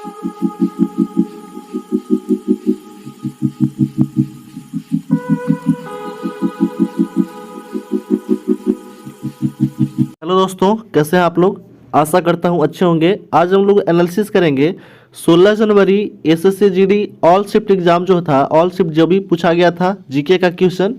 Hello दोस्तों, कैसे हैं आप लोग। आशा करता हूं अच्छे होंगे। आज हम लोग एनालिसिस करेंगे 16 जनवरी SSC GD all shift exam जो था, ऑल शिफ्ट जो भी पूछा गया था जीके का क्वेश्चन।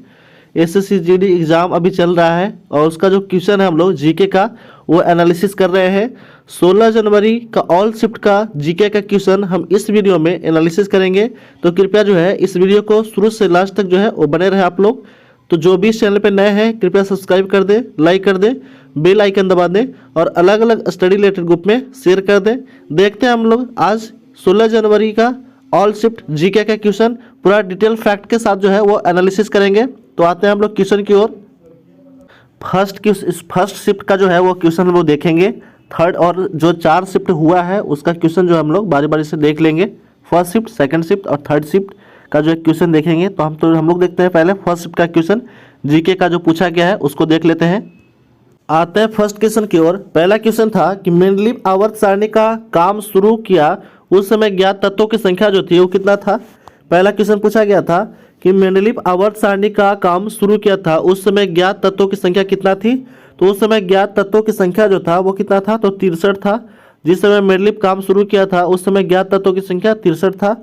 एसएससी जीडी एग्जाम अभी चल रहा है और उसका जो क्वेश्चन है हम लोग जीके का वो एनालिसिस कर रहे हैं। 16 जनवरी का ऑल शिफ्ट का जीके का क्वेश्चन हम इस वीडियो में एनालिसिस करेंगे, तो कृपया जो है इस वीडियो को शुरू से लास्ट तक जो है वो बने रहे आप लोग। तो जो भी इस चैनल पे नए हैं कृपया सब्सक्राइब कर दें, लाइक कर दें, बेल आइकन दबा दें और अलग अलग स्टडी रिलेटेड ग्रुप में शेयर कर दें। देखते हैं हम लोग आज 16 जनवरी का ऑल शिफ्ट जीके का क्वेश्चन पूरा डिटेल फैक्ट के साथ जो है वो एनालिसिस करेंगे। तो आते हैं हम लोग क्वेश्चन की ओर। फर्स्ट शिफ्ट का जो है वो क्वेश्चन हम लोग देखेंगे। थर्ड और जो 4 शिफ्ट हुआ है उसका क्वेश्चन जो हम लोग बारी बारी से देख लेंगे। फर्स्ट शिफ्ट, सेकंड शिफ्ट और थर्ड शिफ्ट का जो क्वेश्चन देखेंगे। तो हम लोग देखते हैं पहले फर्स्ट शिफ्ट का क्वेश्चन जीके का जो पूछा गया है उसको देख लेते हैं। आते हैं फर्स्ट क्वेश्चन की ओर। पहला क्वेश्चन था कि मेंडलीव आवर्त सारणी का काम शुरू किया उस समय ज्ञात तत्वों की संख्या जो थी वो कितना था। पहला क्वेश्चन पूछा गया था कि मेंडलीव आवर्त सारणी का काम शुरू किया था उस समय ज्ञात तत्वों की संख्या कितना थी। तो उस समय ज्ञात तत्वों की संख्या जो था वो कितना था, तो 63 था। जिस समय मेंडलीव काम शुरू किया था उस समय ज्ञात तत्वों की संख्या 63 था।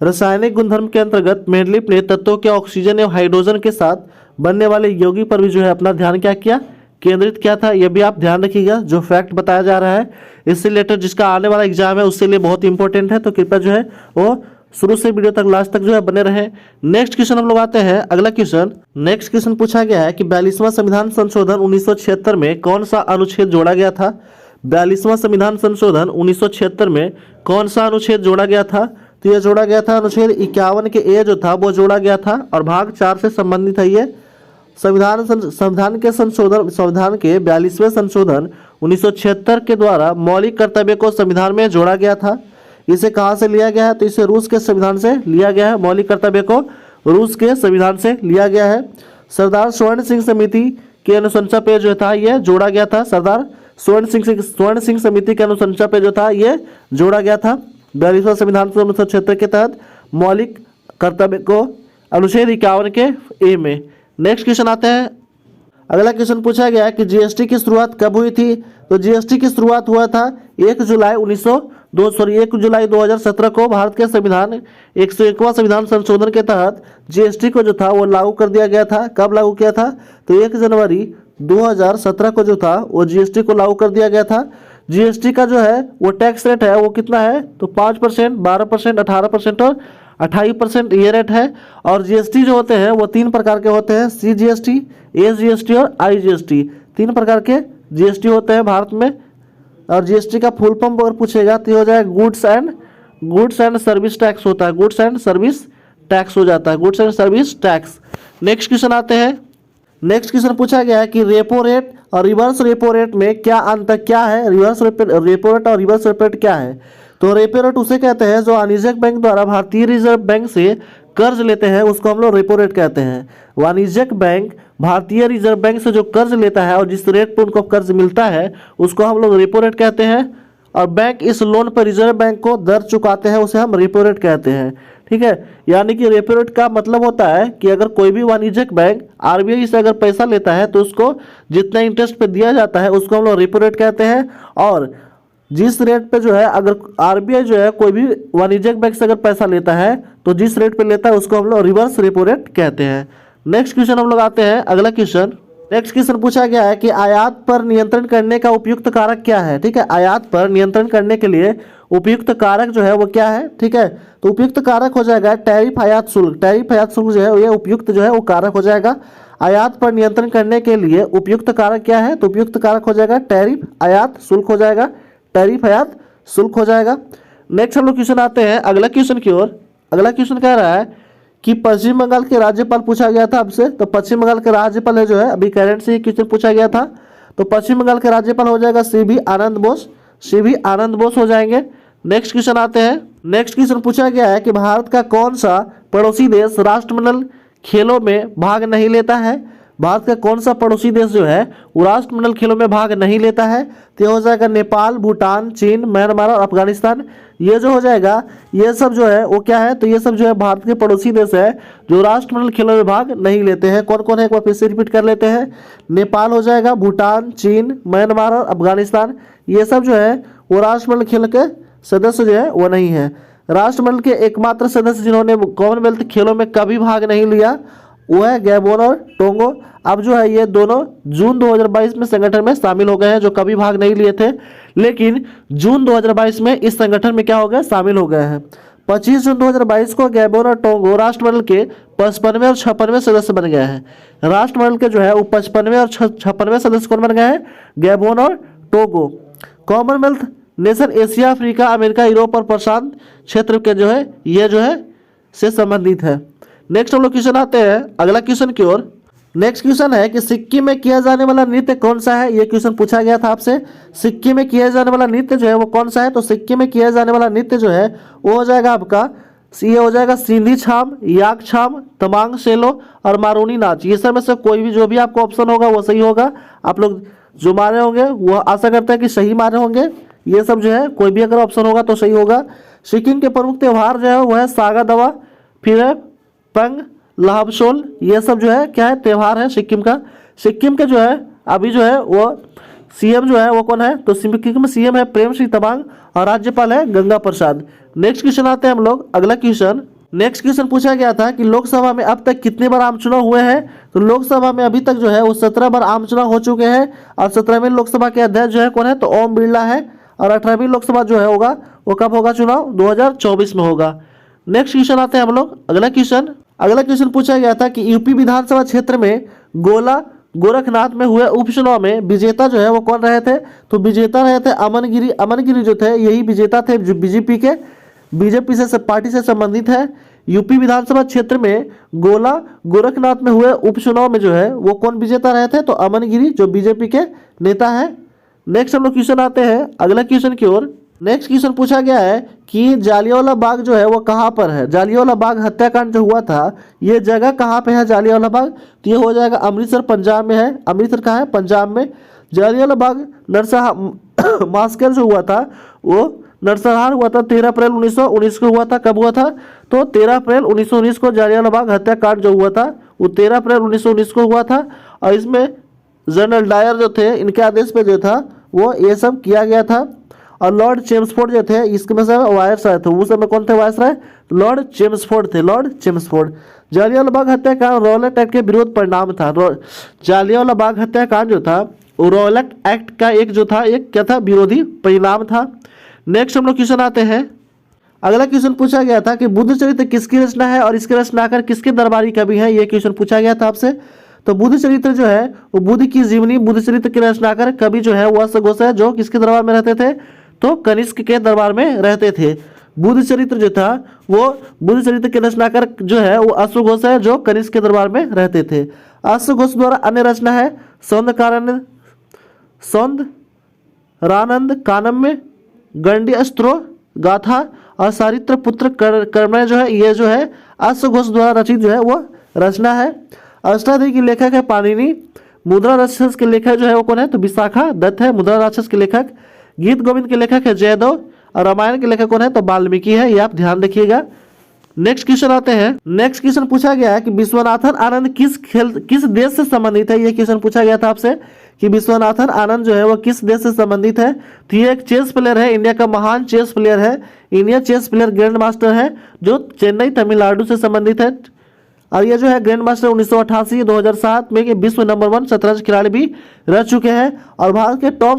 रासायनिक गुणधर्म के अंतर्गत मेंडलीव ने तत्वों के ऑक्सीजन एवं हाइड्रोजन के साथ बनने वाले यौगिक पर भी जो है अपना ध्यान क्या किया, केंद्रित किया था। यह भी आप ध्यान रखिएगा, जो फैक्ट बताया जा रहा है इससे रिलेटेड जिसका आने वाला एग्जाम है उसके लिए बहुत इंपॉर्टेंट है। तो कृपया जो है वो शुरू से वीडियो तक लास्ट तक जो है बने रहे। नेक्स्ट क्वेश्चन हम लोग आते हैं अगला क्वेश्चन। नेक्स्ट क्वेश्चन पूछा गया है कि 42वां संविधान संशोधन 1976 में कौन सा अनुच्छेद जोड़ा गया था। 42वां संविधान संशोधन 1976 में कौन सा अनुच्छेद जोड़ा गया था। तो यह जोड़ा गया था अनुच्छेद 51 के ए जो था वो जोड़ा गया था और भाग 4 से संबंधित है। ये संविधान के 42वें संशोधन 1976 के द्वारा मौलिक कर्तव्य को संविधान में जोड़ा गया था। इसे कहाँ से लिया गया है, तो इसे रूस के संविधान से लिया गया है। मौलिक कर्तव्य को रूस के संविधान से लिया गया है। सरदार स्वर्ण सिंह समिति के अनुशंसा पे जो था ये जोड़ा गया था। सरदार स्वर्ण सिंह समिति के अनुशंसा पे जो था ये जोड़ा गया था 42वां संविधान 1976 के तहत मौलिक कर्तव्य को अनुच्छेद 51 के ए में। नेक्स्ट क्वेश्चन आते हैं। अगला क्वेश्चन पूछा गया है कि जीएसटी की शुरुआत कब हुई थी। तो जीएसटी की शुरुआत हुआ था 1 जुलाई 2017 को भारत के संविधान 101वां संविधान संशोधन के तहत जीएसटी को जो था वो लागू कर दिया गया था। कब लागू किया था, तो 1 जनवरी 2017 को जो था वो जीएसटी को लागू कर दिया गया था। जीएसटी का जो है वो टैक्स रेट है वो कितना है, तो 5%, 12%, 18% और 28% ये रेट है। और जीएसटी जो होते हैं वो 3 प्रकार के होते हैं, सीजीएसटी, एसजीएसटी और आईजीएसटी। 3 प्रकार के जीएसटी होते हैं भारत में। और जीएसटी का फुल फॉर्म अगर पूछेगा तो हो जाएगा गुड्स एंड सर्विस टैक्स होता है। गुड्स एंड सर्विस टैक्स हो जाता है, goods and service tax. Next question आते हैं। नेक्स्ट क्वेश्चन पूछा गया है कि रेपो रेट और रिवर्स रेपो रेट में क्या अंतर क्या है। रिवर्स रेपो रेट और रिवर्स रेपो रेट क्या है, तो रेपो रेट उसे कहते हैं जो वाणिज्यिक बैंक द्वारा भारतीय रिजर्व बैंक से कर्ज लेते हैं, उसको हम लोग रेपो रेट कहते हैं। वाणिज्यिक बैंक भारतीय रिजर्व बैंक से जो कर्ज लेता है और जिस रेट पर उनको कर्ज मिलता है उसको हम लोग रेपो रेट कहते हैं। और बैंक इस लोन पर रिजर्व बैंक को दर चुकाते हैं, उसे हम रेपो रेट कहते हैं। ठीक है, यानी कि रेपो रेट का मतलब होता है कि अगर कोई भी वाणिज्यिक बैंक आरबीआई से अगर पैसा लेता है तो उसको जितना इंटरेस्ट पे दिया जाता है उसको हम लोग रेपो रेट कहते हैं। और जिस रेट पे जो है अगर आरबीआई जो है कोई भी वाणिज्यिक बैंक से अगर पैसा लेता है तो जिस रेट पे लेता है उसको हम लोग रिवर्स रेपो रेट कहते हैं। नेक्स्ट क्वेश्चन हम लोग आते हैं अगला क्वेश्चन। नेक्स्ट क्वेश्चन पूछा गया है कि आयात पर नियंत्रण करने का उपयुक्त कारक क्या है। ठीक है, आयात पर नियंत्रण करने के लिए उपयुक्त कारक जो है वो क्या है। ठीक है, तो उपयुक्त कारक हो जाएगा टैरिफ आयात शुल्क। टैरिफ आयात शुल्क जो है ये उपयुक्त जो है वो कारक हो जाएगा। आयात पर नियंत्रण करने के लिए उपयुक्त कारक क्या है, तो उपयुक्त कारक हो जाएगा टैरिफ आयात शुल्क हो जाएगा। टैरिफ आयात शुल्क हो जाएगा। नेक्स्ट हम लोग क्वेश्चन आते हैं अगला क्वेश्चन की ओर। अगला क्वेश्चन कह रहा है कि पश्चिम बंगाल के राज्यपाल पूछा गया था आपसे। तो पश्चिम बंगाल के राज्यपाल है जो है अभी करंट से क्वेश्चन पूछा गया था। तो पश्चिम बंगाल के राज्यपाल हो जाएगा सीवी आनंद बोस हो जाएंगे। नेक्स्ट क्वेश्चन आते हैं। नेक्स्ट क्वेश्चन पूछा गया है कि भारत का कौन सा पड़ोसी देश राष्ट्रमंडल खेलों में भाग नहीं लेता है। भारत का कौन सा पड़ोसी देश जो है वो राष्ट्रमंडल खेलों में भाग नहीं लेता है? तो ये हो जाएगा नेपाल, भूटान, चीन, म्यांमार और अफगानिस्तान। ये जो हो जाएगा, ये सब जो है वो क्या है, तो ये सब जो है भारत के पड़ोसी देश है जो राष्ट्रमंडल खेलों में भाग नहीं लेते हैं। कौन कौन है एक बार फिर से रिपीट कर लेते हैं। नेपाल हो जाएगा, भूटान, चीन, म्यांमार और अफगानिस्तान। ये सब जो है वो राष्ट्रमंडल खेल के सदस्य जो है वो नहीं है। राष्ट्रमंडल के एकमात्र सदस्य जिन्होंने कॉमनवेल्थ खेलों में कभी भाग नहीं लिया वो है गैबोन और टोंगो। अब जो है ये दोनों जून 2022 में संगठन में शामिल हो गए हैं, जो कभी भाग नहीं लिए थे, लेकिन जून 2022 में इस संगठन में क्या हो गए, शामिल हो गए हैं। 25 जून 2022 को गैबोन और टोंगो राष्ट्रमंडल के 55वें और 56वें सदस्य बन गए हैं। राष्ट्रमंडल के जो है वो 55वें और 56वें सदस्य कौन बन गए हैं, गैबोन और Togo. Commonwealth nation Asia, Africa, America, Europe और प्रशांत क्षेत्र के जो है ये जो है से संबंधित है। नेक्स्ट हम लोग क्वेश्चन आते हैं अगला क्वेश्चन की ओर। नेक्स्ट क्वेश्चन है कि सिक्किम में किया जाने वाला नृत्य कौन सा है? ये क्वेश्चन पूछा गया था आपसे। सिक्किम में किया जाने वाला नृत्य जो है वो कौन सा है? तो सिक्किम में किया जाने वाला नृत्य जो है वो हो जाएगा आपका, ये हो जाएगा सिंधी छाम, याक छाम, तमांग सेलो और मारूनी नाच। ये सब में से कोई भी जो भी आपको ऑप्शन होगा वो सही होगा। आप लोग जो मारे होंगे वो आशा करते हैं कि सही मारे होंगे। ये सब जो है कोई भी अगर ऑप्शन होगा तो सही होगा। सिक्किम के प्रमुख त्यौहार जो है वो है सागा दवा, फिर है पंग, लाहबसोल। ये सब जो है क्या है, त्यौहार है सिक्किम का। सिक्किम के जो है अभी जो है वो सीएम जो है वो कौन है, तो सिक्किम में सीएम है प्रेम सिंह तमांग और राज्यपाल है गंगा प्रसाद। नेक्स्ट क्वेश्चन आते हैं हम लोग अगला क्वेश्चन। नेक्स्ट क्वेश्चन पूछा गया था कि लोकसभा में अब तक कितने बार आम चुनाव हुए हैं? तो लोकसभा में अभी तक जो है वो 17 बार आम चुनाव हो चुके हैं और 17वें लोकसभा के अध्यक्ष जो है कौन है, तो ओम बिरला है। और 18वीं लोकसभा जो है होगा वो कब होगा चुनाव, 2024 में होगा। नेक्स्ट क्वेश्चन आते हैं हम लोग अगला क्वेश्चन। अगला क्वेश्चन पूछा गया था कि यूपी विधानसभा क्षेत्र में गोला गोरखनाथ में हुए उपचुनाव में विजेता जो है वो कौन रहे थे? तो विजेता रहे थे अमनगिरी। अमनगिरी जो थे यही विजेता थे जो बीजेपी से पार्टी से संबंधित है। यूपी विधानसभा क्षेत्र में गोला गोरखनाथ में हुए उपचुनाव में जो है वो कौन विजेता रहे थे? तो अमनगिरी जो बीजेपी के नेता है। नेक्स्ट हम लोग क्वेश्चन आते हैं अगला क्वेश्चन की ओर। नेक्स्ट क्वेश्चन पूछा गया है कि जालियांवाला बाग जो है वो कहाँ पर है? जालियांवाला बाग हत्याकांड जो हुआ था ये जगह कहाँ पे है जालियांवाला बाग? तो ये हो जाएगा अमृतसर, पंजाब में है। अमृतसर कहाँ है? पंजाब में। जालियांवाला बाग नरसंहार मास्कर जो हुआ था वो नरसंहार हुआ था 13 अप्रैल 1919 को हुआ था। कब हुआ था? तो 13 अप्रैल 1919 को जालियांवाला बाग हत्याकांड जो हुआ था वो 13 अप्रैल 1919 को हुआ था। और इसमें जनरल डायर जो थे इनके आदेश पे जो था वो ये सब किया गया था। और लॉर्ड चेम्सफोर्ड जो थे इसके में से वायसराय थे, उस समय कौन थे वायसराय? लॉर्ड चेम्सफोर्ड थे, लॉर्ड चेम्सफोर्ड। जालियांवाला बाग हत्याकांड रॉयलेट एक्ट के विरोध परिणाम था। जालियांवाला बाग हत्याकांड जो था वो रॉयलेट एक्ट का एक जो था एक क्या था, विरोधी परिणाम था। नेक्स्ट हम लोग क्वेश्चन आते हैं अगला क्वेश्चन पूछा गया था कि बुद्ध चरित्र किसकी रचना है और इसके रचनाकार किसके दरबारी कवि हैं? ये क्वेश्चन पूछा गया था आपसे। तो बुद्ध चरित्र जो है वो बुद्ध की जीवनी, बुद्ध चरित्र के रचनाकार कवि जो है वो अश्वघोष है, जो किसके दरबार में रहते थे? तो कनिष्क के दरबार में रहते थे। बुद्ध चरित्र जो था वो बुद्ध चरित्र के रचनाकार जो है वो अश्वघोष है, जो कनिष्क के दरबार में रहते थे। अश्वघोष द्वारा अन्य रचना है सौंदरानंद कानम्य, गंडी अस्त्रो गाथा और सारित्र पुत्र कर्मण्य जो है ये जो है अश्वघोष द्वारा रचित जो है वो रचना है। अष्टाध्यायी की लेखक है पाणिनि। मुद्रा राक्षस के लेखक जो है वो कौन है? तो विशाखा दत्त है मुद्रा राक्षस के लेखक। गीत गोविंद के लेखक है जयदेव और रामायण के लेखक कौन है? तो वाल्मीकि है। ये आप ध्यान रखिएगा। नेक्स्ट क्वेश्चन आते हैं। नेक्स्ट क्वेश्चन पूछा गया है कि विश्वनाथन आनंद किस देश से संबंधित है? ये क्वेश्चन पूछा गया था आपसे कि विश्वनाथन आनंद जो है वो किस देश से संबंधित है? तो ये एक चेस प्लेयर है, इंडिया का महान चेस प्लेयर है। India chess player grand master है जो चेन्नई तमिलनाडु से संबंधित है। और ये जो है ग्रैंड मास्टर 1988 2007 में विश्व नंबर 1 शतरंज खिलाड़ी भी रह चुके हैं। और भारत के टॉप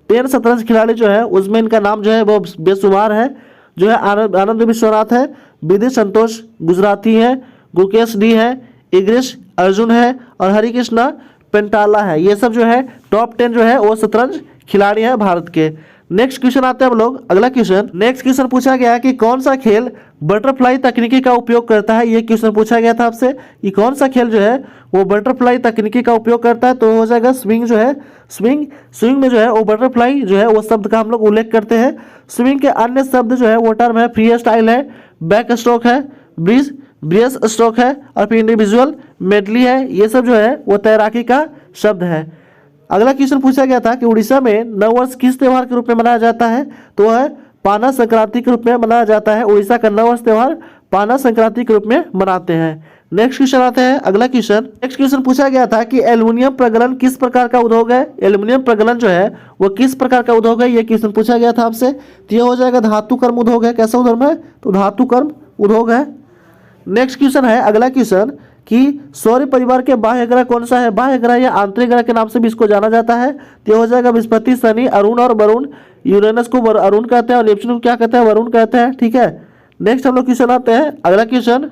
10 शतरंज खिलाड़ी जो है उसमें इनका नाम जो है वो बेशुमार है। जो है आनंद विश्वनाथ है, विदित संतोष गुजराती है, गुकेश डी है, इग्रिश अर्जुन है और हरिकृष्णा पेंटाला है। ये सब जो है टॉप 10 जो है वो शतरंज खिलाड़ी हैं भारत के। नेक्स्ट क्वेश्चन आते हैं हम लोग अगला क्वेश्चन। नेक्स्ट क्वेश्चन पूछा गया है कि कौन सा खेल बटरफ्लाई तकनीकी का उपयोग करता है? ये क्वेश्चन पूछा गया था आपसे कि कौन सा खेल जो है वो बटरफ्लाई तकनीकी का उपयोग करता है? तो हो जाएगा स्विंग जो है स्विंग में जो है वो बटरफ्लाई जो है वो शब्द का हम लोग उल्लेख करते हैं। स्विंग के अन्य शब्द जो है वो टर्म है फ्री स्टाइल है, बैक स्ट्रोक है, ब्रेस स्ट्रोक है और फिर इंडिविजुअल मेडली है, ये सब जो है वो तैराकी का शब्द है। अगला क्वेश्चन पूछा गया था कि उड़ीसा में नववर्ष किस त्यौहार के रूप में मनाया जाता है, तो वह पाना संक्रांति के रूप में मनाया जाता है। उड़ीसा का नववर्ष त्यौहार पाना संक्रांति के रूप में मनाते हैं। नेक्स्ट क्वेश्चन आते हैं अगला क्वेश्चन। नेक्स्ट क्वेश्चन पूछा गया था कि एल्युमिनियम प्रगलन किस प्रकार का उद्योग है। एल्युमिनियम प्रगलन जो है वो किस प्रकार का उद्योग है, ये क्वेश्चन पूछा गया था आपसे। तो ये हो जाएगा धातु कर्म उद्योग है। कैसा उद्योग है, तो धातु कर्म उद्योग है। नेक्स्ट क्वेश्चन है अगला क्वेश्चन कि सौर परिवार के बाह्य ग्रह कौन सा है। बाह्य ग्रह या आंतरिक ग्रह के नाम से भी इसको जाना जाता है। तो ये हो जाएगा बृहस्पति, शनि, अरुण और वरुण। यूरेनस को अरुण कहते हैं और नेपच्यून को क्या कहते हैं, वरुण कहते हैं। ठीक है, नेक्स्ट हम लोग क्वेश्चन आते हैं अगला क्वेश्चन।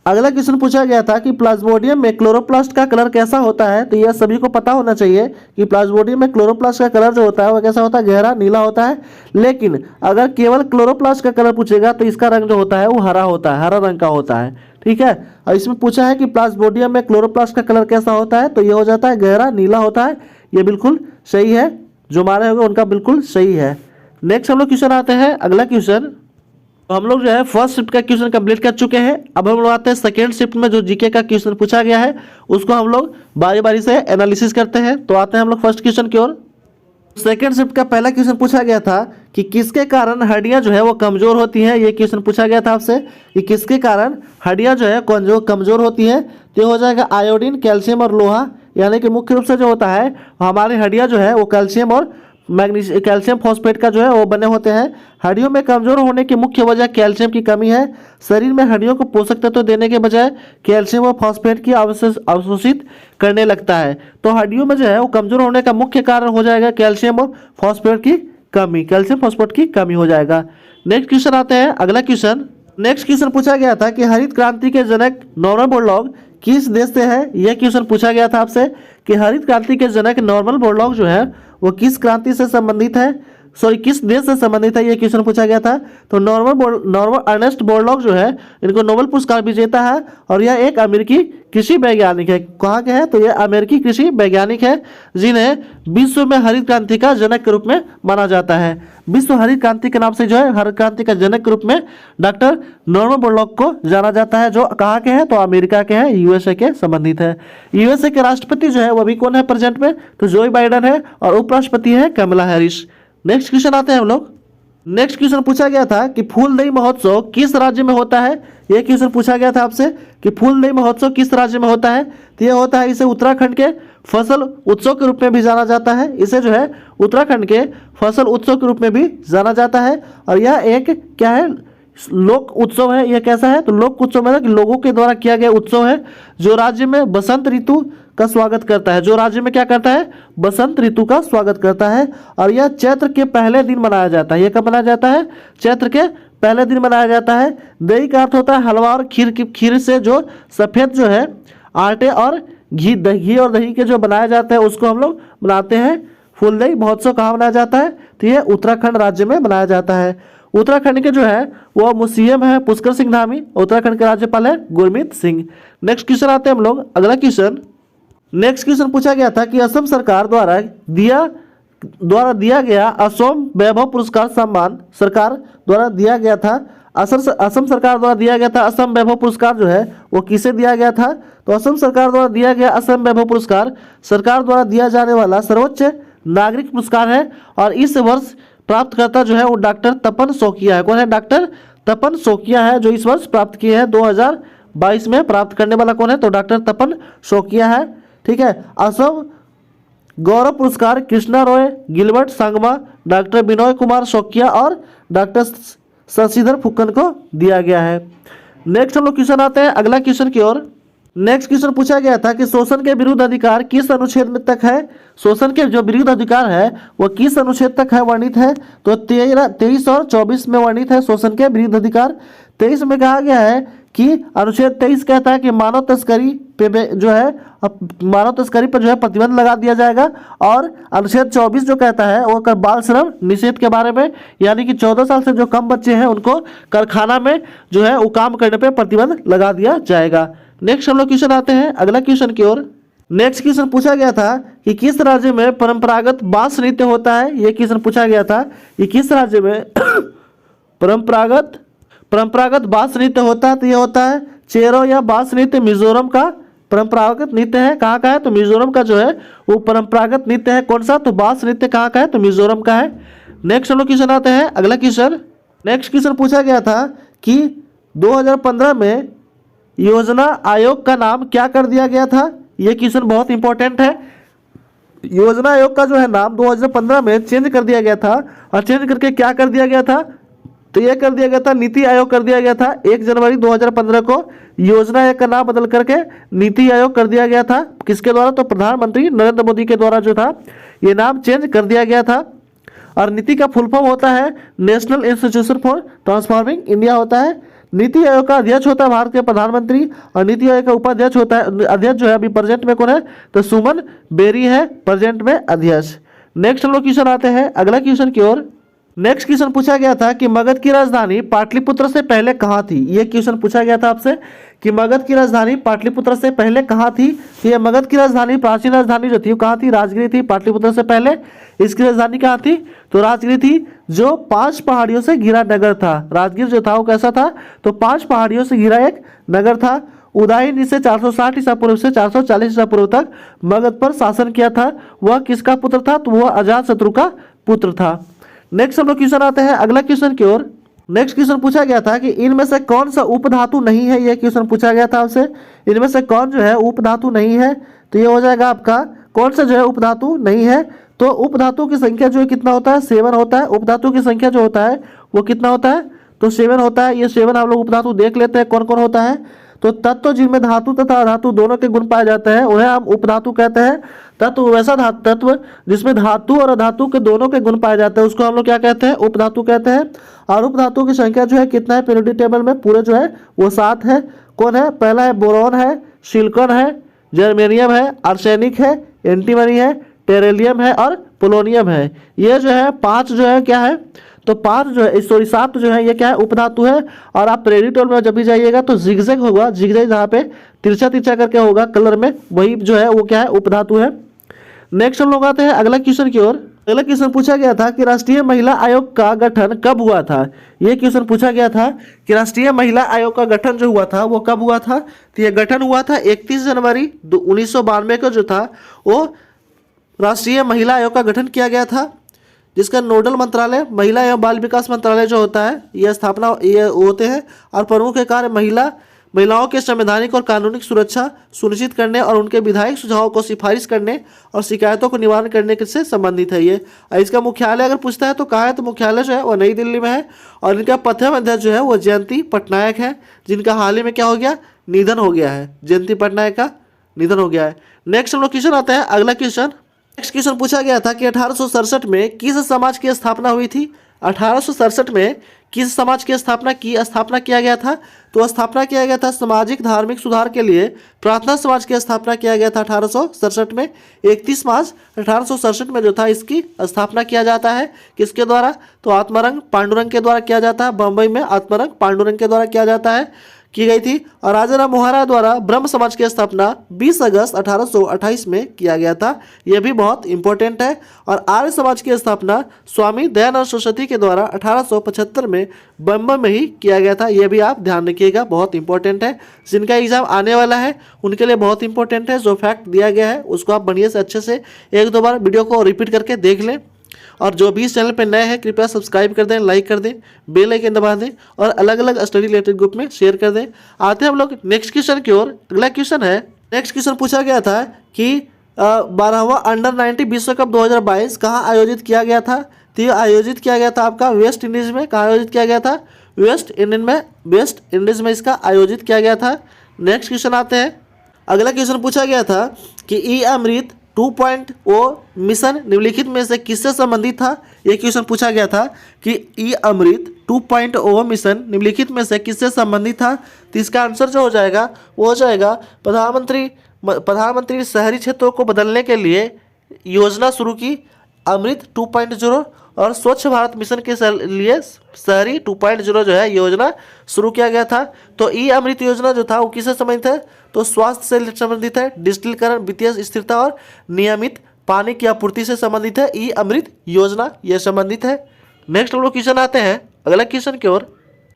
अगला क्वेश्चन पूछा गया था कि प्लाज्मोडियम में क्लोरोप्लास्ट का कलर कैसा होता है। तो यह सभी को पता होना चाहिए कि प्लाज्मोडियम में क्लोरोप्लास्ट का कलर जो होता है वो कैसा होता है, गहरा नीला होता है। लेकिन अगर केवल क्लोरोप्लास्ट का कलर पूछेगा तो इसका रंग जो होता है वो हरा होता है, हरा रंग का होता है। ठीक है, और इसमें पूछा है कि प्लाज्मोडियम में क्लोरोप्लास्ट का कलर कैसा होता है, तो ये हो जाता है गहरा नीला होता है। ये बिल्कुल सही है, जो मारे होंगे उनका बिल्कुल सही है। नेक्स्ट हम लोग क्वेश्चन आते हैं अगला क्वेश्चन। तो हम लोग जो है फर्स्ट शिफ्ट का क्वेश्चन कंप्लीट कर चुके हैं। अब हम लोग आते हैं सेकेंड शिफ्ट में जो जीके का क्वेश्चन पूछा गया है उसको हम लोग बारी बारी से एनालिसिस करते हैं। तो आते हैं हम लोग फर्स्ट क्वेश्चन की ओर। सेकेंड शिफ्ट का पहला क्वेश्चन पूछा गया था कि किसके कारण हड्डियां जो है वो कमजोर होती हैं। ये क्वेश्चन पूछा गया था आपसे कि किसके कारण हड्डियां जो है कमजोर होती हैं। तो ये हो जाएगा आयोडीन, कैल्शियम और लोहा। यानी कि मुख्य रूप से जो होता है हमारी हड्डियां जो है वो कैल्शियम और मैग्नीशियम, कैल्शियम फॉस्फेट का जो है वो बने होते हैं। हड्डियों में कमजोर होने की मुख्य वजह कैल्शियम की कमी है। शरीर में हड्डियों को पोषक तत्व देने के बजाय कैल्शियम और फॉस्फेट की अवशोषित करने लगता है। तो हड्डियों में जो है वो कमजोर होने का मुख्य कारण हो जाएगा कैल्शियम और फॉस्फेट की कमी, कैल्शियम फॉस्फेट की कमी हो जाएगा। नेक्स्ट क्वेश्चन आते हैं अगला क्वेश्चन। नेक्स्ट क्वेश्चन पूछा गया था कि हरित क्रांति के जनक नॉर्मन बोरलॉग किस देश से है। यह क्वेश्चन पूछा गया था आपसे कि हरित क्रांति के जनक नॉर्मन बोरलॉग जो है वो किस क्रांति से संबंधित है, किस देश से संबंधित है, ये क्वेश्चन पूछा गया था। तो नॉर्मन अर्नेस्ट बोरलॉग जो है इनको नोबेल पुरस्कार विजेता है और यह एक अमेरिकी कृषि वैज्ञानिक है। कहाँ के हैं, तो यह अमेरिकी कृषि वैज्ञानिक है जिन्हें विश्व में हरित क्रांति का जनक के रूप में माना जाता है। विश्व हरित क्रांति के नाम से जो है हरित क्रांति का जनक के रूप में डॉक्टर नॉर्मन बोरलॉग को जाना जाता है, जो कहाँ के हैं, तो अमेरिका के हैं, यूएसए के संबंधित है। यूएसए के राष्ट्रपति जो है वो भी कौन है प्रेजेंट में, तो जो बाइडेन है और उपराष्ट्रपति है कमला हैरिस। नेक्स्ट क्वेश्चन आते हैं हम लोग। नेक्स्ट क्वेश्चन पूछा गया था कि फूलदेई महोत्सव किस राज्य में होता है। यह क्वेश्चन पूछा गया था आपसे कि फूलदेई महोत्सव किस राज्य में होता है। तो यह होता है, इसे उत्तराखंड के फसल उत्सव के रूप में भी जाना जाता है। इसे जो है उत्तराखंड के फसल उत्सव के रूप में भी जाना जाता है। और यह एक क्या है, लोक उत्सव है। यह कैसा है, तो लोक उत्सव मतलब कि लोगों के द्वारा किया गया उत्सव है जो राज्य में बसंत ऋतु का स्वागत करता है। जो राज्य में क्या करता है, बसंत ऋतु का स्वागत करता है। और यह चैत्र के पहले दिन मनाया जाता है। यह कब मनाया जाता है, चैत्र के पहले दिन मनाया जाता है। दही का अर्थ होता है हलवा और खीर से जो सफ़ेद जो है आटे और घी और दही के जो बनाए जाते हैं उसको हम लोग बनाते हैं। फूलदेई महोत्सव कहाँ मनाया जाता है, तो यह उत्तराखंड राज्य में मनाया जाता है। उत्तराखंड के जो है वो मुसीएम है पुष्कर सिंह धामी। उत्तराखंड के राज्यपाल है गुरमीत सिंह। नेक्स्ट क्वेश्चन आते हैं हम लोग अगला क्वेश्चन। नेक्स्ट क्वेश्चन पूछा गया था कि असम सरकार द्वारा दिया गया असम वैभव पुरस्कार सम्मान सरकार द्वारा दिया गया था। असम सरकार द्वारा दिया गया था असम वैभव पुरस्कार जो है वो किसे दिया गया था, तो असम सरकार द्वारा दिया गया असम वैभव पुरस्कार सरकार द्वारा दिया जाने वाला सर्वोच्च नागरिक पुरस्कार है। और इस वर्ष प्राप्तकर्ता जो है वो डॉक्टर तपन शौकिया है। कौन है, डॉक्टर तपन शौकिया है, जो इस वर्ष प्राप्त किए हैं। 2022 में प्राप्त करने वाला कौन है, तो डॉक्टर तपन शौकिया है। ठीक है, असम गौरव पुरस्कार कृष्णा रॉय, गिलबर्ट सांगमा, डॉक्टर विनोय कुमार शौकिया और डॉक्टर शशिधर फुक्कन को दिया गया है। नेक्स्ट हम लोग क्वेश्चन आते हैं अगला क्वेश्चन की ओर। नेक्स्ट क्वेश्चन पूछा गया था कि शोषण के विरुद्ध अधिकार किस अनुच्छेद में तक है। शोषण के जो विरुद्ध अधिकार है वो किस अनुच्छेद तक है वर्णित है, तो 23 और 24 में वर्णित है शोषण के विरुद्ध अधिकार। 23 में कहा गया है कि अनुच्छेद 23 कहता है कि मानव तस्करी पे जो है मानव तस्करी पर जो है प्रतिबंध लगा दिया जाएगा। और अनुच्छेद 24 जो कहता है वो बाल श्रम निषेध के बारे में, यानी कि 14 साल से जो कम बच्चे हैं उनको कारखाना में जो है वो काम करने पे प्रतिबंध लगा दिया जाएगा। नेक्स्ट हम लोग क्वेश्चन आते हैं अगला क्वेश्चन की ओर। नेक्स्ट क्वेश्चन पूछा गया था कि किस राज्य में परंपरागत बांस नृत्य होता है। यह क्वेश्चन पूछा गया था कि किस राज्य में परंपरागत बांस नृत्य होता है। तो यह होता है चेरो या बांस नृत्य मिजोरम का परंपरागत नृत्य है, कहाँ का है? तो मिजोरम का जो है वो परंपरागत नृत्य है। कौन सा? तो बांस नृत्य कहाँ का है? तो मिजोरम का है। नेक्स्ट हम लोग क्वेश्चन आते हैं, अगला क्वेश्चन। नेक्स्ट क्वेश्चन पूछा गया था कि 2015 में योजना आयोग का नाम क्या कर दिया गया था? ये क्वेश्चन बहुत इंपॉर्टेंट है। योजना आयोग का जो है नाम 2015 में चेंज कर दिया गया था, और चेंज करके क्या कर दिया गया था? तो ये कर दिया गया था, नीति आयोग कर दिया गया था। 1 जनवरी 2015 को योजना आयोग का नाम बदल करके नीति आयोग कर दिया गया था। किसके द्वारा? तो प्रधानमंत्री नरेंद्र मोदी के द्वारा जो था ये नाम चेंज कर दिया गया था। और नीति का फुल फॉर्म होता है national institution for transforming India होता है। नीति आयोग का अध्यक्ष होता है भारत के प्रधानमंत्री, और नीति आयोग का उपाध्यक्ष होता है, अध्यक्ष जो है अभी प्रेजेंट में कौन है? तो सुमन बेरी है प्रेजेंट में अध्यक्ष। नेक्स्ट हम लोग क्वेश्चन आते हैं अगला क्वेश्चन की ओर। नेक्स्ट क्वेश्चन पूछा गया था कि मगध की राजधानी पाटलिपुत्र से पहले कहाँ थी? ये क्वेश्चन पूछा गया था आपसे कि मगध की राजधानी पाटलिपुत्र से पहले कहाँ थी? तो ये मगध की राजधानी, प्राचीन राजधानी जो थी वो कहाँ थी? राजगिरी थी। पाटलिपुत्र से पहले इसकी राजधानी कहाँ थी? तो राजगिरी थी, जो 5 पहाड़ियों से घिरा नगर था। राजगिर जो था वो कैसा था? तो 5 पहाड़ियों से घिरा एक नगर था। उदयन से 460 ईसा पूर्व से 440 ईसा पूर्व तक मगध पर शासन किया था। वह किसका पुत्र था? तो वह अजातशत्रु का पुत्र था। नेक्स्ट हम लोग क्वेश्चन आते हैं अगला क्वेश्चन की ओर। नेक्स्ट क्वेश्चन पूछा गया था कि इनमें से कौन सा उपधातु नहीं है? यह क्वेश्चन पूछा गया था आपसे, इनमें से कौन जो है उपधातु नहीं है? तो ये हो जाएगा आपका कौन सा जो है उपधातु नहीं है? तो उपधातु की संख्या जो है कितना होता है? 7 होता है। उपधातु की संख्या जो होता है वो कितना होता है? तो 7 होता है। ये 7 हम लोग उपधातु देख लेते हैं कौन कौन होता है। तो तत्व जिनमें धातु तथा अधातु दोनों के गुण पाए जाते हैं उन्हें हम उपधातु कहते हैं। तत्व वैसा तत्व जिसमें धातु और अधातु के दोनों के गुण पाए जाते हैं उसको हम लोग क्या कहते हैं? उपधातु कहते हैं। और उपधातु की संख्या जो है कितना है पीरियोडिक टेबल में? पूरे जो है वो 7 है। कौन है? पहला है बोरॉन है, सिलिकॉन है, जर्मेनियम है, आर्सेनिक है, एंटीमनी है, टेरेलियम है और पोलोनियम है। ये जो है 5 जो है क्या है? तो 5 जो है 7 जो है ये क्या है? उपधातु है। और आप पीरियोडिक टेबल में जब भी जाइएगा तो जिगजैग होगा, जिगजैग जहाँ पे तिरछा तिरछा करके होगा कलर में, वही जो है वो क्या है? उपधातु है। नेक्स्ट हम लोग आते हैं अगला क्वेश्चन की ओर। अगला क्वेश्चन पूछा गया था कि राष्ट्रीय महिला आयोग का गठन कब हुआ था? ये क्वेश्चन पूछा गया था कि राष्ट्रीय महिला आयोग का गठन जो हुआ था वो कब हुआ था? तो ये गठन हुआ था 31 जनवरी 1992 को जो था वो राष्ट्रीय महिला आयोग का गठन किया गया था, जिसका नोडल मंत्रालय महिला एवं बाल विकास मंत्रालय जो होता है यह स्थापना ये होते हैं। और प्रमुख कार्य महिलाओं के संवैधानिक और कानूनिक सुरक्षा सुनिश्चित करने और उनके विधायक सुझावों को सिफारिश करने और शिकायतों को निवारण करने से संबंधित है ये। और इसका मुख्यालय अगर पूछता है तो कहाँ है? तो मुख्यालय जो है वो नई दिल्ली में है। और इनका प्रथम अध्यक्ष जो है वो जयंती पटनायक है, जिनका हाल ही में क्या हो गया? निधन हो गया है। जयंती पटनायक का निधन हो गया है। नेक्स्ट हम लोग क्वेश्चन आता है अगला क्वेश्चन। नेक्स्ट क्वेश्चन पूछा गया था कि 1867 में किस समाज की स्थापना हुई थी? 1867 में किस समाज की स्थापना किया गया था? तो स्थापना किया गया था सामाजिक धार्मिक सुधार के लिए प्रार्थना समाज की स्थापना किया गया था 1867 में। 31 मार्च 1867 में जो था इसकी स्थापना किया जाता है। किसके द्वारा? तो आत्मारंग पांडुरंग के द्वारा किया जाता है। बम्बई में आत्मारंग पांडुरंग के द्वारा किया जाता है, की गई थी। और राजा राम मोहन राय द्वारा ब्रह्म समाज की स्थापना 20 अगस्त 1828 में किया गया था। यह भी बहुत इंपॉर्टेंट है। और आर्य समाज की स्थापना स्वामी दयानंद सरस्वती के द्वारा 1875 में बम्बई में ही किया गया था। यह भी आप ध्यान रखिएगा, बहुत इंपॉर्टेंट है। जिनका एग्जाम आने वाला है उनके लिए बहुत इंपॉर्टेंट है। जो फैक्ट दिया गया है उसको आप बढ़िया से अच्छे से 1-2 बार वीडियो को रिपीट करके देख लें। और जो भी इस चैनल पर नए हैं कृपया सब्सक्राइब कर दें, लाइक कर दें, बेल आइकन दबा दें और अलग अलग स्टडी रिलेटेड ग्रुप में शेयर कर दें। आते हैं हम लोग नेक्स्ट क्वेश्चन की ओर। अगला क्वेश्चन है, नेक्स्ट क्वेश्चन पूछा गया था कि 12वां अंडर 90 विश्व कप 2022 कहाँ आयोजित किया गया था? तो ये आयोजित किया गया था आपका वेस्ट इंडीज़ में। कहाँ आयोजित किया गया था? वेस्ट इंडीज़ में इसका आयोजित किया गया था। नेक्स्ट क्वेश्चन आते हैं। अगला क्वेश्चन पूछा गया था कि ई अमृत 2.0 मिशन निम्नलिखित में से किससे संबंधित था? ये क्वेश्चन पूछा गया था कि ई अमृत 2.0 मिशन निम्नलिखित में से किससे संबंधित था? तो इसका आंसर जो हो जाएगा वो हो जाएगा प्रधानमंत्री शहरी क्षेत्रों को बदलने के लिए योजना शुरू की अमृत 2.0 और स्वच्छ भारत मिशन के लिए शहरी 2.0 जो है योजना शुरू किया गया था। तो ई अमृत योजना जो था वो किससे संबंधित है? तो स्वास्थ्य से संबंधित है, डिजिटलीकरण, वित्तीय स्थिरता और नियमित पानी की आपूर्ति से संबंधित है। ई अमृत योजना ये संबंधित है। नेक्स्ट हम लोग क्वेश्चन आते हैं अगला क्वेश्चन की ओर।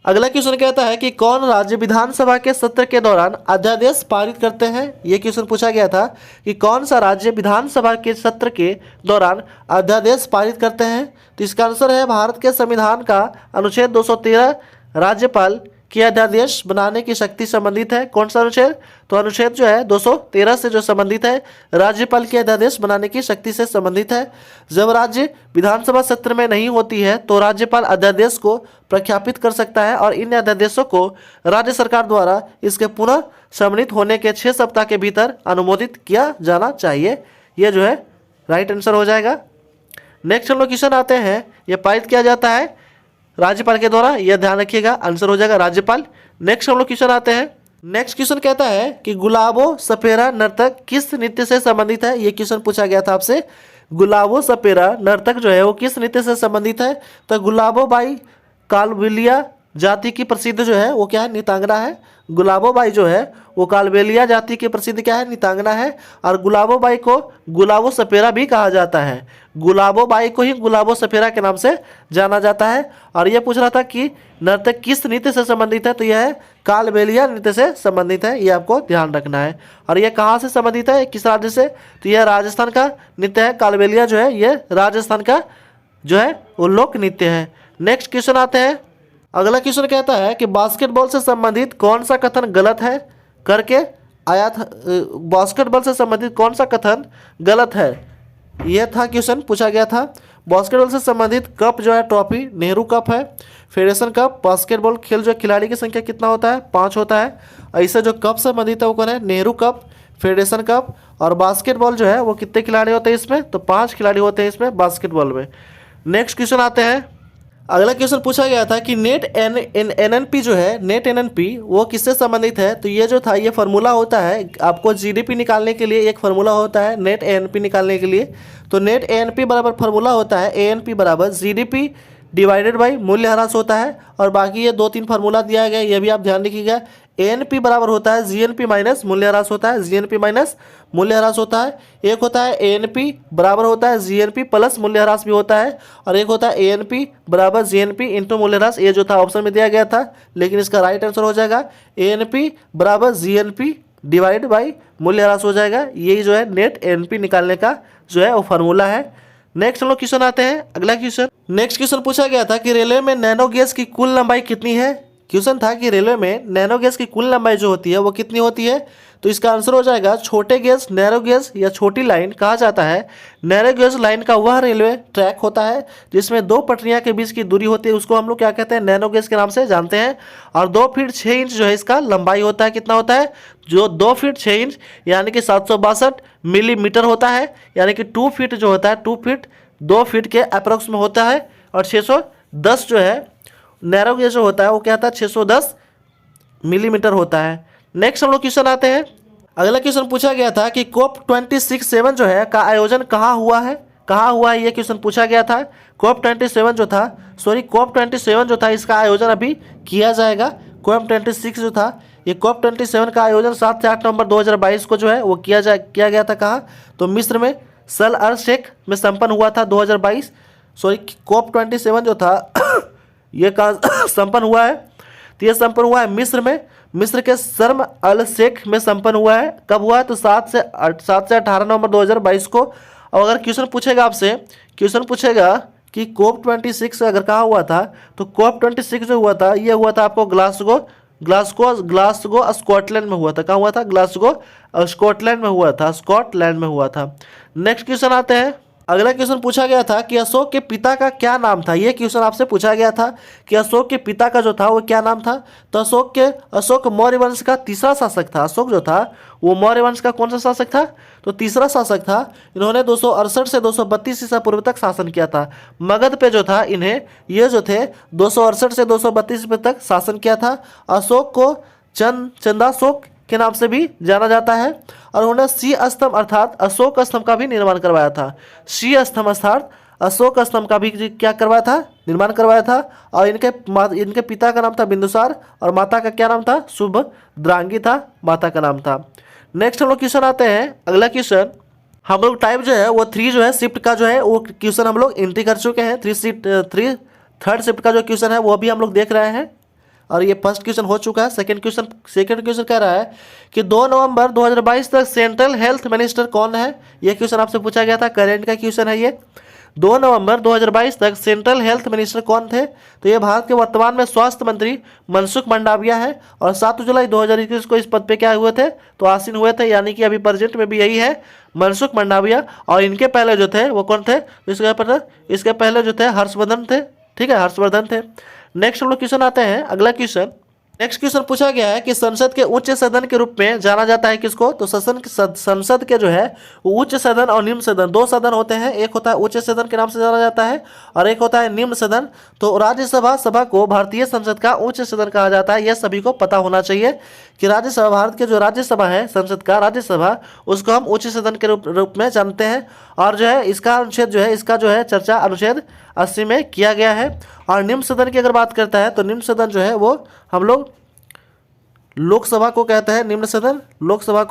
अगला क्वेश्चन कहता है कि कौन राज्य विधानसभा के सत्र के दौरान अध्यादेश पारित करते हैं। ये क्वेश्चन पूछा गया था कि कौन सा राज्य विधानसभा के सत्र के दौरान अध्यादेश पारित करते हैं। तो इसका आंसर है भारत के संविधान का अनुच्छेद 213 राज्यपाल की अध्यादेश बनाने की शक्ति संबंधित है। कौन सा अनुच्छेद? तो अनुच्छेद जो है 213 से जो संबंधित है, राज्यपाल की अध्यादेश बनाने की शक्ति से संबंधित है। जब राज्य विधानसभा सत्र में नहीं होती है तो राज्यपाल अध्यादेश को प्रख्यापित कर सकता है और इन अध्यादेशों को राज्य सरकार द्वारा इसके पुनः सम्मिलित होने के 6 सप्ताह के भीतर अनुमोदित किया जाना चाहिए। यह जो है राइट आंसर हो जाएगा। नेक्स्ट हम लोग क्वेश्चन आते हैं, यह पारित किया जाता है राज्यपाल के द्वारा, यह ध्यान रखिएगा, आंसर हो जाएगा राज्यपाल। नेक्स्ट हम लोग क्वेश्चन आते हैं। नेक्स्ट क्वेश्चन कहता है कि गुलाबो सपेरा नर्तक किस नृत्य से संबंधित है। ये क्वेश्चन पूछा गया था आपसे। गुलाबो सपेरा नर्तक जो है वो किस नृत्य से संबंधित है। तो गुलाबो बाई कालबेलिया जाति की प्रसिद्ध जो है वो क्या है, नृत्यांगना है। गुलाबो बाई जो है वो कालबेलिया जाति की प्रसिद्ध क्या है, नृत्यांगना है। और गुलाबो बाई को गुलाबो सपेरा भी कहा जाता है। गुलाबो बाई को ही गुलाबो सपेरा के नाम से जाना जाता है। और यह पूछ रहा था कि नर्तक किस नृत्य से संबंधित है, तो यह है कालबेलिया नृत्य से संबंधित है। ये आपको ध्यान रखना है। और यह कहाँ से संबंधित है, किस राज्य से, तो यह राजस्थान का नृत्य है। कालबेलिया जो है ये राजस्थान का जो है वो लोक नृत्य है। नेक्स्ट क्वेश्चन आते हैं। अगला क्वेश्चन कहता है कि बास्केटबॉल से संबंधित कौन सा कथन गलत है करके आया था। बास्केटबॉल से संबंधित कौन सा कथन गलत है, यह था क्वेश्चन पूछा गया था। बास्केटबॉल से संबंधित कप जो है ट्रॉफी नेहरू कप है। फेडरेशन कप बास्केटबॉल खेल जो खिलाड़ी की संख्या कितना होता है, 5 होता है। ऐसे जो कप संबंधित है वो कौन है, नेहरू कप, फेडरेशन कप। और बास्केटबॉल जो है वो कितने खिलाड़ी होते हैं इसमें, तो 5 खिलाड़ी होते हैं इसमें बास्केटबॉल में। नेक्स्ट क्वेश्चन आते हैं। अगला क्वेश्चन पूछा गया था कि नेट एनएनपी जो है, नेट एनएनपी वो किससे संबंधित है। तो ये जो था ये फार्मूला होता है आपको जीडीपी निकालने के लिए, एक फार्मूला होता है नेट एएनपी निकालने के लिए। तो नेट एएनपी बराबर फार्मूला होता है एएनपी बराबर जीडीपी डिवाइडेड बाई मूल्यह्रास होता है। और बाकी ये 2-3 फार्मूला दिया गया, ये भी आप ध्यान रखिएगा। एएनपी बराबर होता है जीएनपी माइनस मूल्यह्रास होता है, जीएनपी माइनस मूल्यह्रास होता है। एक होता है एएनपी बराबर होता है जीएनपी प्लस मूल्यह्रास भी होता है। और एक होता है एएनपी बराबर जीएनपी इंटू मूल्यह्रास। ये जो था ऑप्शन में दिया गया था, लेकिन इसका राइट आंसर हो जाएगा एएनपी बराबर जीएनपी डिवाइड बाई मूल्यह्रास हो जाएगा। यही जो है नेट एएनपी निकालने का जो है वो फार्मूला है। नेक्स्ट हम लोग क्वेश्चन आते हैं। अगला क्वेश्चन, नेक्स्ट क्वेश्चन पूछा गया था कि रेलवे में नैनो गेज की कुल लंबाई कितनी है। क्वेश्चन था कि रेलवे में नैनो गेज की कुल लंबाई जो होती है वो कितनी होती है। तो इसका आंसर हो जाएगा छोटे गेज, नैरो गेज या छोटी लाइन कहा जाता है। नैरो गेज लाइन का वह रेलवे ट्रैक होता है जिसमें 2 पटरियां के बीच की दूरी होती है, उसको हम लोग क्या कहते हैं, नैनो गेज के नाम से जानते हैं। और 2 फीट 6 इंच जो है इसका लंबाई होता है। कितना होता है, जो 2 फीट 6 इंच यानी कि 762 मिलीमीटर होता है। यानी कि 2 फीट जो होता है 2 फीट 2 फीट के अप्रोक्स में होता है। और 610 जो है नैरो गेज जो होता है वो क्या होता है, 610 मिलीमीटर होता है। नेक्स्ट हम लोग क्वेश्चन आते हैं। अगला क्वेश्चन पूछा गया था कि कोप 26/7 जो है का आयोजन कहाँ हुआ है, कहाँ हुआ है, ये क्वेश्चन पूछा गया था। कोप 27 जो था, कोप 27 जो था इसका आयोजन अभी किया जाएगा। कोप 26 जो था, ये कोप 27 का आयोजन 7 से 8 नवंबर 2022 को जो है वो किया गया था। कहाँ, तो मिस्र में सल अर शेख में संपन्न हुआ था 2022। कोप 27 जो था ये कहाँ संपन्न हुआ है, तो ये संपन्न हुआ है मिस्र में, मिस्र के शर्म अल शेख में संपन्न हुआ है। कब हुआ है, तो 7 से 18 नवंबर 2022 को। और अगर क्वेश्चन पूछेगा आपसे, क्वेश्चन पूछेगा कि कोप 26 अगर कहाँ हुआ था, तो कोप 26 जो हुआ था ये हुआ था आपको ग्लासगो स्कॉटलैंड में हुआ था। कहाँ हुआ था, ग्लासगो स्कॉटलैंड में हुआ था, स्कॉटलैंड में हुआ था। नेक्स्ट क्वेश्चन आते हैं। अगला क्वेश्चन पूछा गया था कि अशोक के पिता का क्या नाम था। ये क्वेश्चन आपसे पूछा गया था कि अशोक के पिता का जो था वो क्या नाम था। तो अशोक मौर्य वंश का तीसरा शासक था। अशोक जो था वो मौर्य वंश का कौन सा शासक था, तो तीसरा शासक था। इन्होंने 268 से 232 ईसा पूर्व तक शासन किया था। मगध पे जो था इन्हें ये जो थे 268 से 232 तक शासन किया था। अशोक को चंदाशोक के नाम से भी जाना जाता है। और उन्होंने सी स्तंभ अर्थात अशोक स्तंभ का भी निर्माण करवाया था। सी स्तंभ अर्थात अशोक स्तंभ का भी क्या करवाया था, निर्माण करवाया था। और इनके पिता का नाम था बिंदुसार और माता का क्या नाम था, सुभद्रांगी था माता का नाम था। नेक्स्ट हम लोग क्वेश्चन आते हैं। अगला क्वेश्चन हम लोग टाइप जो है वो 3 जो है शिफ्ट का जो है वो क्वेश्चन हम लोग एंट्री कर चुके हैं। 3 थर्ड शिफ्ट का जो क्वेश्चन है वो भी हम लोग देख रहे हैं। और ये फर्स्ट क्वेश्चन हो चुका है। सेकंड क्वेश्चन कह रहा है कि 2 नवंबर 2022 तक सेंट्रल हेल्थ मिनिस्टर कौन है। ये क्वेश्चन आपसे पूछा गया था, करंट का क्वेश्चन है ये। 2 नवंबर 2022 तक सेंट्रल हेल्थ मिनिस्टर कौन थे, तो ये भारत के वर्तमान में स्वास्थ्य मंत्री मनसुख मंडाविया है और 7 जुलाई 2021 को इस पद पे क्या हुए थे, तो आसीन हुए थे, यानी कि अभी प्रेजेंट में भी यही है मनसुख मंडाविया। और इनके पहले जो थे वो कौन थे, इसके पहले जो थे हर्षवर्धन थे, ठीक है, हर्षवर्धन थे। नेक्स्ट हम लोग क्वेश्चन आते हैं, अगला क्वेश्चन। नेक्स्ट क्वेश्चन पूछा गया है कि संसद के उच्च सदन के रूप में जाना जाता है किसको, तो संसद के जो है उच्च सदन और निम्न सदन 2 सदन होते हैं। एक होता है उच्च सदन के नाम से जाना जाता है और एक होता है निम्न सदन। तो राज्यसभा सभा को भारतीय संसद का उच्च सदन कहा जाता है। यह सभी को पता होना चाहिए कि राज्यसभा, भारत के जो राज्यसभा है संसद का राज्यसभा, उसको हम उच्च सदन के रूप में जानते हैं। और जो है इसका अनुच्छेद चर्चा अनुच्छेद 80 में किया गया है। और निम्न सदन की अगर बात करता है तो निम्न सदन जो है वो हम लोग लोकसभा को कहते हैं निम्न सदन। लोकसभा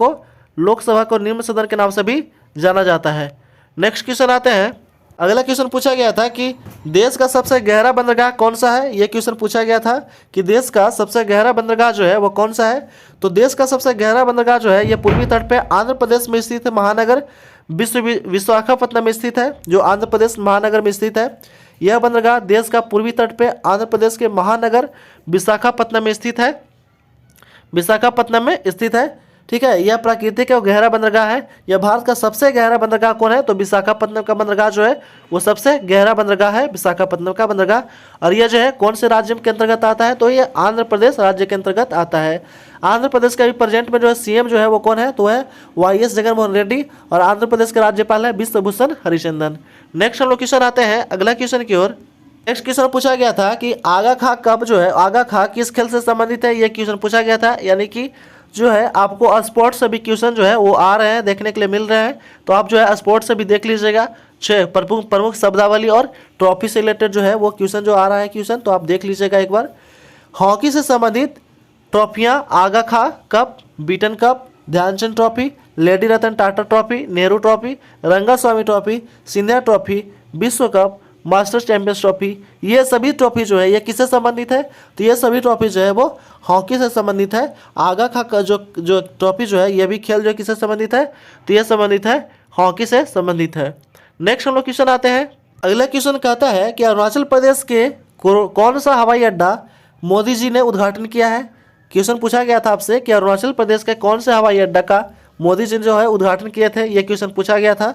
को निम्न सदन के नाम से भी जाना जाता है। नेक्स्ट क्वेश्चन आते हैं, अगला क्वेश्चन पूछा गया था कि देश का सबसे गहरा बंदरगाह कौन सा है। यह क्वेश्चन पूछा गया था कि देश का सबसे गहरा बंदरगाह जो है वो कौन सा है। तो देश का सबसे गहरा बंदरगाह जो है ये पूर्वी तट पे आंध्र प्रदेश में स्थित है, महानगर विशाखापत्तनम में स्थित है, जो आंध्र प्रदेश महानगर में स्थित है। यह बंदरगाह देश का पूर्वी तट पे आंध्र प्रदेश के महानगर विशाखापत्तनम में स्थित है, ठीक है। यह प्राकृतिक और गहरा बंदरगाह है। यह भारत का सबसे गहरा बंदरगाह कौन है, तो विशाखापत्तनम का बंदरगाह जो है वो सबसे गहरा बंदरगाह है, विशाखापत्तनम का बंदरगाह। और यह जो है कौन से राज्य के अंतर्गत आता है, तो यह आंध्र प्रदेश राज्य के अंतर्गत आता है। आंध्र प्रदेश का भी प्रेजेंट में जो है सीएम जो है वो कौन है, तो है वाईएस जगनमोहन रेड्डी। और आंध्र प्रदेश के राज्यपाल है विश्वभूषण हरिचंदन। नेक्स्ट हम लोग क्वेश्चन आते हैं अगला क्वेश्चन की ओर। नेक्स्ट क्वेश्चन पूछा गया था कि आगा खां किस खेल से संबंधित है। यह क्वेश्चन पूछा गया था, यानी कि जो है आपको स्पोर्ट्स से भी क्वेश्चन जो है वो आ रहे हैं, देखने के लिए मिल रहे हैं। तो आप जो है स्पोर्ट्स से भी देख लीजिएगा, 6 प्रमुख शब्दावली और ट्रॉफी से रिलेटेड जो है वो क्वेश्चन जो आ रहा है क्वेश्चन, तो आप देख लीजिएगा एक बार। हॉकी से संबंधित ट्रॉफियाँ Aga Khan cup, Beighton cup, Dhyanchand trophy, lady Ratan Tata trophy, Nehru trophy, Rangaswamy trophy, Scindia trophy, विश्व कप, मास्टर्स चैंपियंस ट्रॉफी, ये सभी ट्रॉफी जो है ये किससे संबंधित है, तो ये सभी ट्रॉफी जो है वो हॉकी से संबंधित है। आगा खां का जो ट्रॉफी जो है ये भी खेल जो किससे संबंधित है, तो ये संबंधित है हॉकी से संबंधित है। नेक्स्ट हम लोग क्वेश्चन आते हैं, अगला क्वेश्चन कहता है कि अरुणाचल प्रदेश के कौन सा हवाई अड्डा मोदी जी ने उद्घाटन किया है। क्वेश्चन पूछा गया था आपसे कि अरुणाचल प्रदेश के कौन से हवाई अड्डा का मोदी जी जो है उद्घाटन किए थे, ये क्वेश्चन पूछा गया था।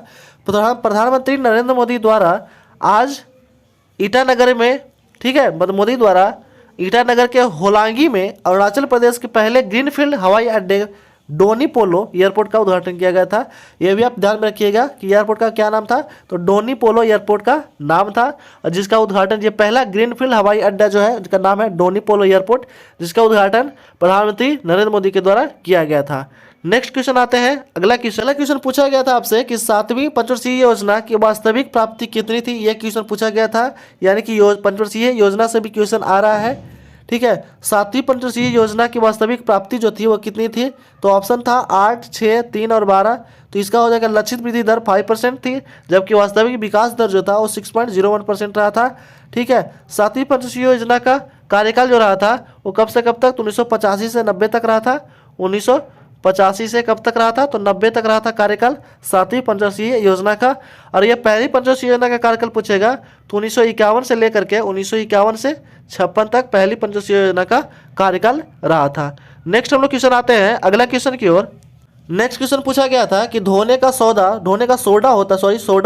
प्रधानमंत्री नरेंद्र मोदी द्वारा आज ईटानगर में, ठीक है, मोदी द्वारा ईटानगर के होलांगी में अरुणाचल प्रदेश के पहले ग्रीनफील्ड हवाई अड्डे डोनी पोलो एयरपोर्ट का उद्घाटन किया गया था। यह भी आप ध्यान में रखिएगा कि एयरपोर्ट का क्या नाम था, तो डोनी पोलो एयरपोर्ट का नाम था, और जिसका उद्घाटन, ये पहला ग्रीनफील्ड हवाई अड्डा जो है जिसका नाम है डोनी पोलो एयरपोर्ट, जिसका उद्घाटन प्रधानमंत्री नरेंद्र मोदी के द्वारा किया गया था। नेक्स्ट क्वेश्चन आते हैं, अगला क्वेश्चन पूछा गया था आपसे कि 7वीं पंचवर्षीय योजना की वास्तविक प्राप्ति कितनी थी। यह क्वेश्चन पूछा गया था, यानी कि पंचवर्षीय योजना से भी क्वेश्चन आ रहा है, ठीक है। 7वीं पंचवर्षीय योजना की वास्तविक प्राप्ति जो थी वो कितनी थी, तो ऑप्शन था 8, 6, 3 और 12। तो इसका हो जाएगा लक्षित वृद्धि दर 5% थी, जबकि वास्तविक विकास दर जो था वो 6.01% रहा था, ठीक है। 7वीं पंचवर्षीय योजना का कार्यकाल जो रहा था वो कब से कब तक, 1985 से 90 तक रहा था। 1985 से कब तक रहा था, तो 90 तक रहा था कार्यकाल 7वीं पंचवर्षीय योजना का। और यह पहली पंचवर्षीय योजना का कार्यकाल पूछेगा तो 1951 से लेकर के 1951 से 56 तक पहली पंचवर्षीय योजना का कार्यकाल रहा था। नेक्स्ट हम लोग क्वेश्चन आते हैं अगला क्वेश्चन की ओर। नेक्स्ट क्वेश्चन पूछा गया था कि धोने का सोडा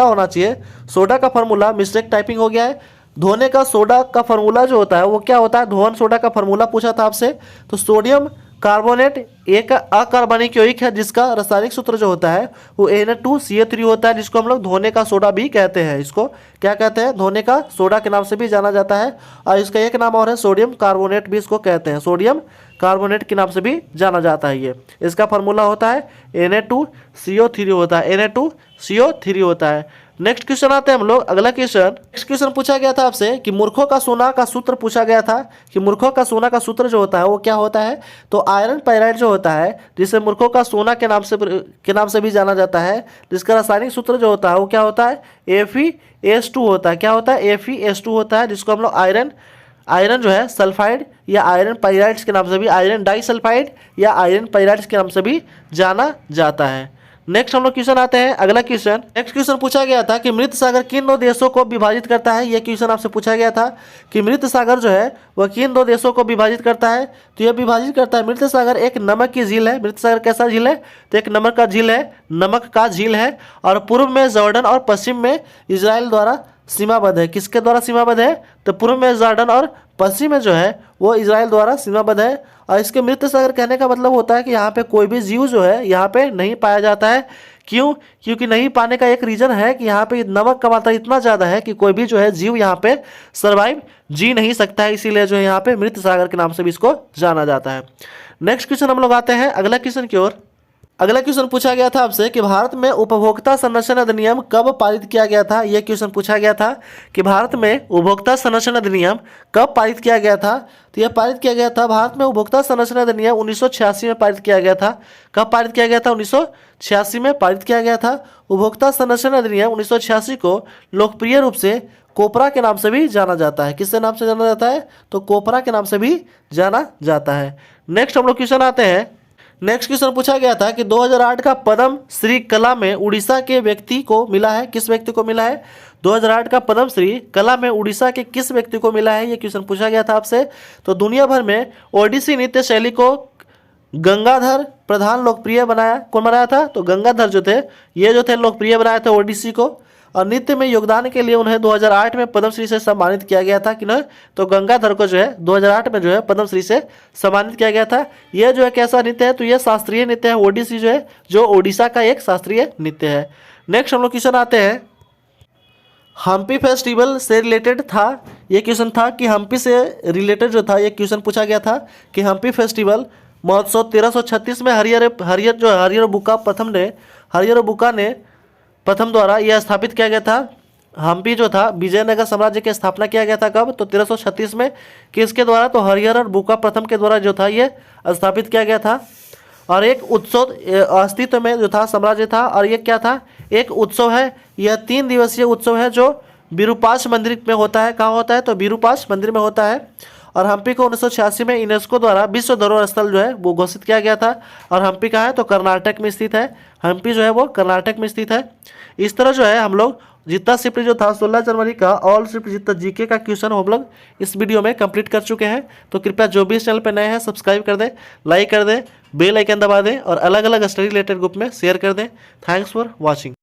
होना चाहिए। सोडा का फॉर्मूला मिस्टेक टाइपिंग हो गया है। धोने का सोडा का फॉर्मूला जो होता है वो क्या होता है, धोन सोडा का फॉर्मूला पूछा था आपसे। तो सोडियम कार्बोनेट एक अकार्बनिक यौगिक है जिसका रासायनिक सूत्र जो होता है वो Na2CO3 होता है, जिसको हम लोग धोने का सोडा भी कहते हैं। इसको क्या कहते हैं, धोने का सोडा के नाम से भी जाना जाता है। और इसका एक नाम और है सोडियम कार्बोनेट भी इसको कहते हैं, सोडियम कार्बोनेट के नाम से भी जाना जाता है। ये इसका फॉर्मूला होता है Na2CO3 होता है, Na2CO3 होता है। नेक्स्ट क्वेश्चन आते हैं हम लोग अगला क्वेश्चन। नेक्स्ट क्वेश्चन पूछा गया था आपसे कि मूर्खों का सोना का सूत्र पूछा गया था कि मूर्खों का सोना का सूत्र जो होता है वो क्या होता है, तो आयरन पाइराइड जो होता है जिसे मूर्खों का सोना के नाम से भी जाना जाता है, जिसका रासायनिक सूत्र जो होता है वो क्या होता है, Fe2 होता है। क्या होता है, Fe2 होता है, जिसको हम लोग आयरन जो है सल्फाइड या आयरन पाइराइड्स के नाम से भी, आयरन डाइसल्फाइड या आयरन पाइराइड्स के नाम से भी जाना जाता है। नेक्स्ट हम लोग क्वेश्चन आते हैं अगला क्वेश्चन। नेक्स्ट क्वेश्चन पूछा गया था कि मृत सागर किन दो देशों को विभाजित करता है। यह क्वेश्चन आपसे पूछा गया था कि मृत सागर जो है वह किन दो देशों को विभाजित करता है। तो यह विभाजित करता है, मृत सागर एक नमक की झील है। मृत सागर कैसा झील है? तो एक नमक का झील है, नमक का झील है। और पूर्व में जॉर्डन और पश्चिम में इजराइल द्वारा सीमाबद्ध है। किसके द्वारा सीमाबद्ध है? तो पूर्व में जॉर्डन और पश्चिम में जो है वो इजराइल द्वारा सीमाबद्ध है। और इसके मृत सागर कहने का मतलब होता है कि यहाँ पे कोई भी जीव जो है यहाँ पे नहीं पाया जाता है। क्यों? क्योंकि नहीं पाने का एक रीज़न है कि यहाँ पे नमक का मात्रा इतना ज़्यादा है कि कोई भी जो है जीव यहाँ पे सर्वाइव जी नहीं सकता है, इसीलिए जो है यहाँ पे मृत सागर के नाम से भी इसको जाना जाता है। नेक्स्ट क्वेश्चन हम लोग आते हैं अगला क्वेश्चन की ओर। अगला क्वेश्चन पूछा गया था आपसे कि भारत में उपभोक्ता संरक्षण अधिनियम कब पारित किया गया था। यह क्वेश्चन पूछा गया था कि भारत में उपभोक्ता संरक्षण अधिनियम कब पारित किया गया था। तो यह पारित किया गया था, भारत में उपभोक्ता संरक्षण अधिनियम 1986 में पारित किया गया था। कब पारित किया गया था? 1986 में पारित किया गया था। उपभोक्ता संरक्षण अधिनियम 1986 को लोकप्रिय रूप से कोपरा के नाम से भी जाना जाता है। किसके नाम से जाना जाता है? तो कोपरा के नाम से भी जाना जाता है। नेक्स्ट हम लोग क्वेश्चन आते हैं। नेक्स्ट क्वेश्चन पूछा गया था कि 2008 का पद्म श्री कला में उड़ीसा के व्यक्ति को मिला है। किस व्यक्ति को मिला है? 2008 का पद्म श्री कला में उड़ीसा के किस व्यक्ति को मिला है? ये क्वेश्चन पूछा गया था आपसे। तो दुनिया भर में ओडिसी नृत्य शैली को गंगाधर प्रधान लोकप्रिय बनाया। कौन बनाया था? तो गंगाधर जो थे, ये जो थे लोकप्रिय बनाया था ओडिसी को। और नृत्य में योगदान के लिए उन्हें 2008 में पद्मश्री से सम्मानित किया गया था कि न, तो गंगाधर को जो है 2008 में जो है पद्मश्री से सम्मानित किया गया था। यह जो है कैसा नृत्य है? तो यह शास्त्रीय नृत्य है। ओडिसी जो है जो ओडिशा का एक शास्त्रीय नृत्य है। नेक्स्ट हम लोग क्वेश्चन आते हैं, हम्पी फेस्टिवल से रिलेटेड था। ये क्वेश्चन था कि हम्पी से रिलेटेड जो था, ये क्वेश्चन पूछा गया था कि हम्पी फेस्टिवल महोत्सव 1336 में हरिहर बुक्का ने प्रथम द्वारा यह स्थापित किया गया था। हम्पी जो था विजयनगर साम्राज्य की स्थापना किया गया था कब? तो 1336 में। किसके द्वारा? तो हरिहर बुक्का प्रथम के द्वारा जो था ये स्थापित किया गया था। और एक उत्सव अस्तित्व में जो था साम्राज्य था, और ये क्या था? एक उत्सव है। यह 3 दिवसीय उत्सव है जो विरूपाक्ष मंदिर में होता है। कहाँ होता है? तो विरूपाक्ष मंदिर में होता है। और हम्पी को 1986 में यूनेस्को द्वारा विश्व धरोहर स्थल जो है वो घोषित किया गया था। और हम्पी कहाँ है? तो कर्नाटक में स्थित है। हम्पी जो है वो कर्नाटक में स्थित है। इस तरह जो है हम लोग जितना शिफ्ट जो था 16 जनवरी का ऑल शिफ्ट जितना जीके का क्वेश्चन हम लोग इस वीडियो में कंप्लीट कर चुके हैं। तो कृपया जो भी इस चैनल पर नए हैं सब्सक्राइब कर दें, लाइक कर दें, बेल आइकन दबा दें और अलग अलग स्टडी रिलेटेड ग्रुप में शेयर कर दें। Thanks for watching.